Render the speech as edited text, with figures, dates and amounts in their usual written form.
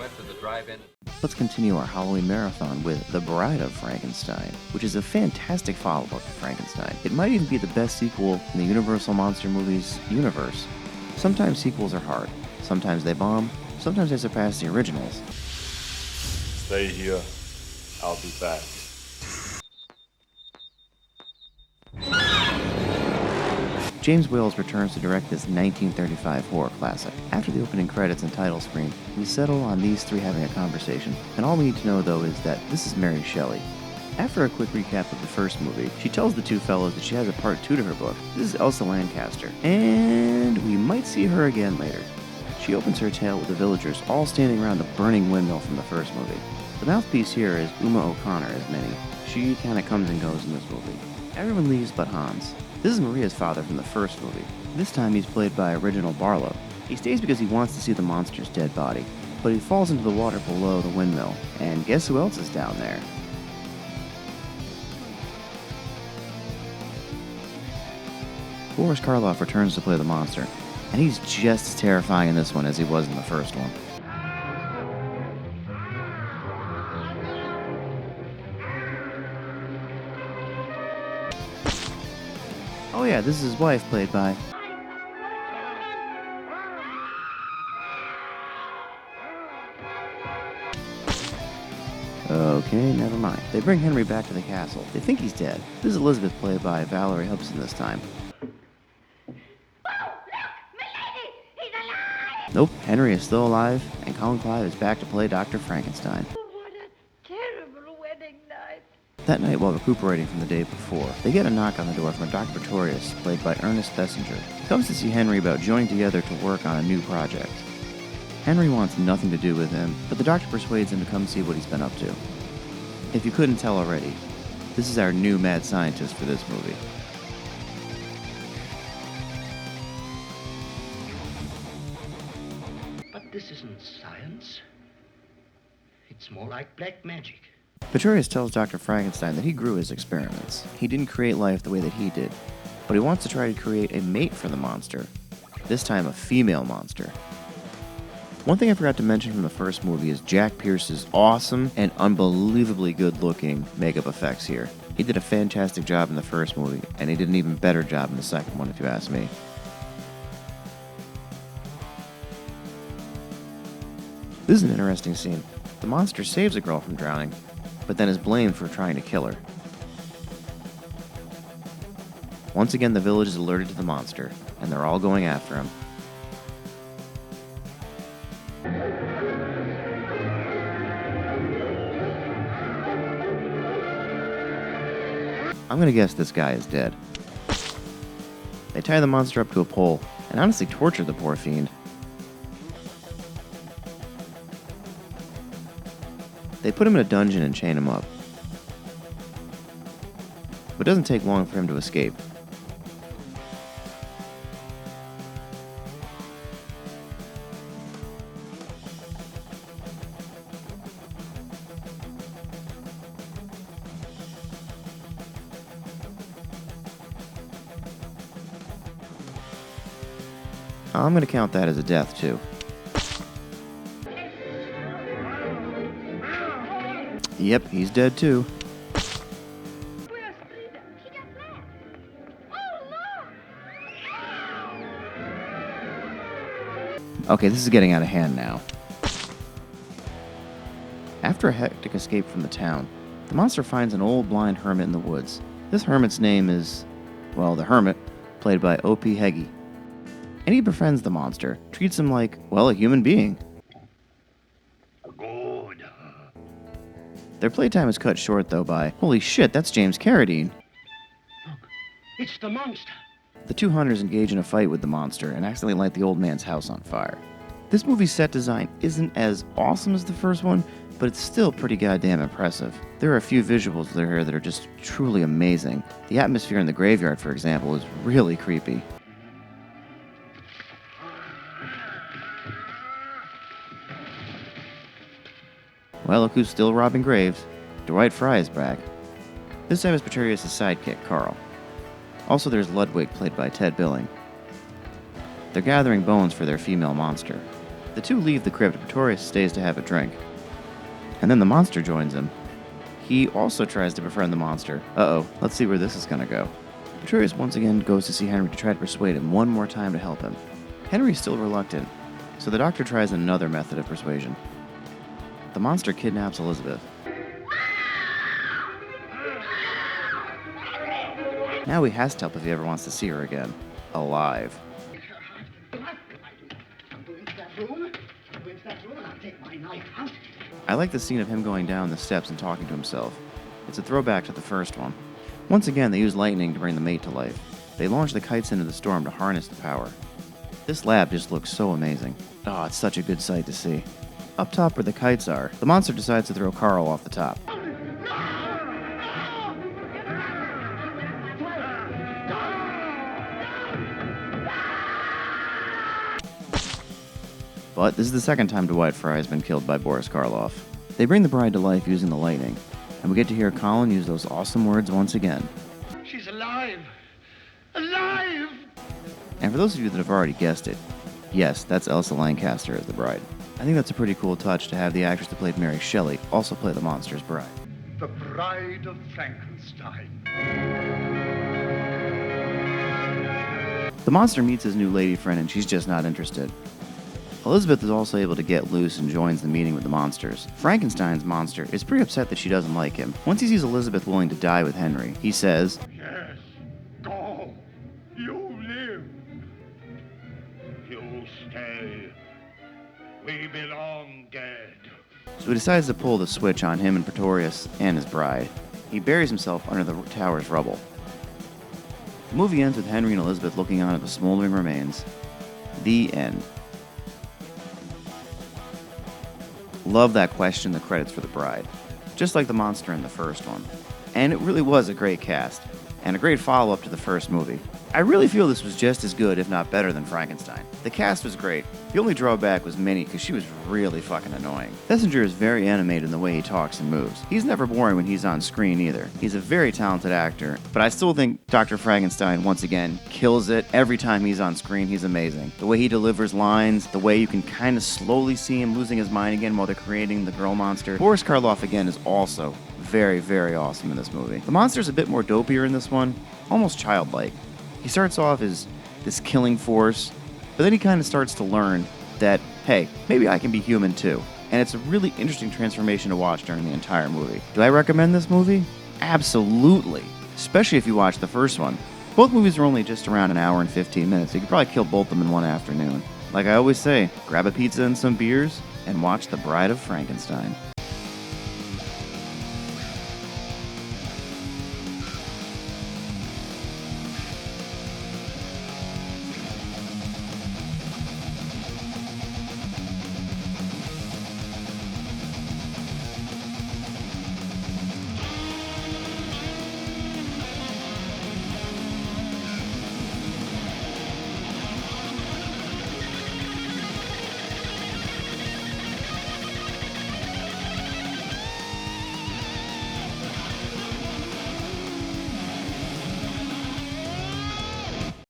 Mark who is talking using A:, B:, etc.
A: went to the drive-in.
B: Let's continue our Halloween marathon with The Bride of Frankenstein, which is a fantastic follow-up to Frankenstein. It might even be the best sequel in the Universal Monster Movies universe. Sometimes sequels are hard. Sometimes they bomb. Sometimes they surpass the originals.
C: Stay here. I'll be back.
B: James Whales returns to direct this 1935 horror classic. After the opening credits and title screen, we settle on these three having a conversation, and all we need to know though is that this is Mary Shelley. After a quick recap of the first movie, she tells the two fellows that she has a part 2 to her book. This is Elsa Lancaster, and we might see her again later. She opens her tale with the villagers all standing around the burning windmill from the first movie. The mouthpiece here is Uma O'Connor as Minnie. She kinda comes and goes in this movie. Everyone leaves but Hans. This is Maria's father from the first movie. This time he's played by original Barlow. He stays because he wants to see the monster's dead body, but he falls into the water below the windmill, and guess who else is down there? Boris Karloff returns to play the monster, and he's just as terrifying in this one as he was in the first one. Oh yeah, this is his wife, played by... Okay, never mind. They bring Henry back to the castle. They think he's dead. This is Elizabeth, played by Valerie Hobson this time. Nope, Henry is still alive, and Colin Clive is back to play Dr. Frankenstein.
D: What a terrible wedding night.
B: That night, while recuperating from the day before, they get a knock on the door from Dr. Pretorius, played by Ernest Thesiger. He comes to see Henry about joining together to work on a new project. Henry wants nothing to do with him, but the doctor persuades him to come see what he's been up to. If you couldn't tell already, this is our new mad scientist for this movie.
E: But this isn't science. It's more like black magic.
B: Pretorius tells Dr. Frankenstein that he grew his experiments. He didn't create life the way that he did, but he wants to try to create a mate for the monster. This time a female monster. One thing I forgot to mention from the first movie is Jack Pierce's awesome and unbelievably good-looking makeup effects here. He did a fantastic job in the first movie, and he did an even better job in the second one, if you ask me. This is an interesting scene. The monster saves a girl from drowning, but then is blamed for trying to kill her. Once again, the village is alerted to the monster, and they're all going after him. I'm gonna guess this guy is dead. They tie the monster up to a pole, and honestly torture the poor fiend. They put him in a dungeon and chain him up. But it doesn't take long for him to escape. I'm going to count that as a death, too. Yep, he's dead, too.
D: Where's Frida? She got mad. Oh, Lord!
B: Okay, this is getting out of hand now. After a hectic escape from the town, the monster finds an old blind hermit in the woods. This hermit's name is, well, the Hermit, played by O.P. Heggie. And he befriends the monster, treats him like, well, a human being.
E: Good.
B: Their playtime is cut short, though, by, holy shit, that's James Carradine.
E: Look, it's the monster.
B: The two hunters engage in a fight with the monster and accidentally light the old man's house on fire. This movie's set design isn't as awesome as the first one, but it's still pretty goddamn impressive. There are a few visuals here that are just truly amazing. The atmosphere in the graveyard, for example, is really creepy. Well, look who's still robbing graves. Dwight Fry is back. This time it's Pretorius' sidekick, Carl. Also there's Ludwig, played by Ted Billing. They're gathering bones for their female monster. The two leave the crypt, and Pretorius stays to have a drink. And then the monster joins him. He also tries to befriend the monster. Uh-oh, let's see where this is gonna go. Pretorius once again goes to see Henry to try to persuade him one more time to help him. Henry's still reluctant, so the doctor tries another method of persuasion. The monster kidnaps Elizabeth. Now he has to help if he ever wants to see her again. Alive. I like the scene of him going down the steps and talking to himself. It's a throwback to the first one. Once again, they use lightning to bring the mate to life. They launch the kites into the storm to harness the power. This lab just looks so amazing. Oh, it's such a good sight to see. Up top where the kites are, the monster decides to throw Carl off the top. But this is the second time Dwight Fry has been killed by Boris Karloff. They bring the bride to life using the lightning, and we get to hear Colin use those awesome words once again.
E: She's alive! Alive!
B: And for those of you that have already guessed it, yes, that's Elsa Lancaster as the bride. I think that's a pretty cool touch to have the actress that played Mary Shelley also play the monster's bride.
E: The Bride of Frankenstein.
B: The monster meets his new lady friend and she's just not interested. Elizabeth is also able to get loose and joins the meeting with the monsters. Frankenstein's monster is pretty upset that she doesn't like him. Once he sees Elizabeth willing to die with Henry, he says,
E: Yes, go. You live. You stay. We belong dead.
B: so he decides to pull the switch on him and Pretorius and his bride. He buries himself under the tower's rubble. The movie ends with Henry and Elizabeth looking on at the smoldering remains. The end. Love that question, the credits for the bride. Just like the monster in the first one. And it really was a great cast, and a great follow-up to the first movie. I really feel this was just as good, if not better, than Frankenstein. The cast was great. The only drawback was Minnie, because she was really fucking annoying. Thesiger is very animated in the way he talks and moves. He's never boring when he's on screen either. He's a very talented actor, but I still think Dr. Frankenstein, once again, kills it. Every time he's on screen, he's amazing. The way he delivers lines, the way you can kind of slowly see him losing his mind again while they're creating the girl monster. Boris Karloff, again, is also very, very awesome in this movie. The monster's a bit more dopier in this one, almost childlike. He starts off as this killing force, but then he kind of starts to learn that, hey, maybe I can be human too. And it's a really interesting transformation to watch during the entire movie. Do I recommend this movie? Absolutely. Especially if you watch the first one. Both movies are only just around an hour and 15 minutes. You could probably kill both of them in one afternoon. Like I always say, grab a pizza and some beers and watch The Bride of Frankenstein.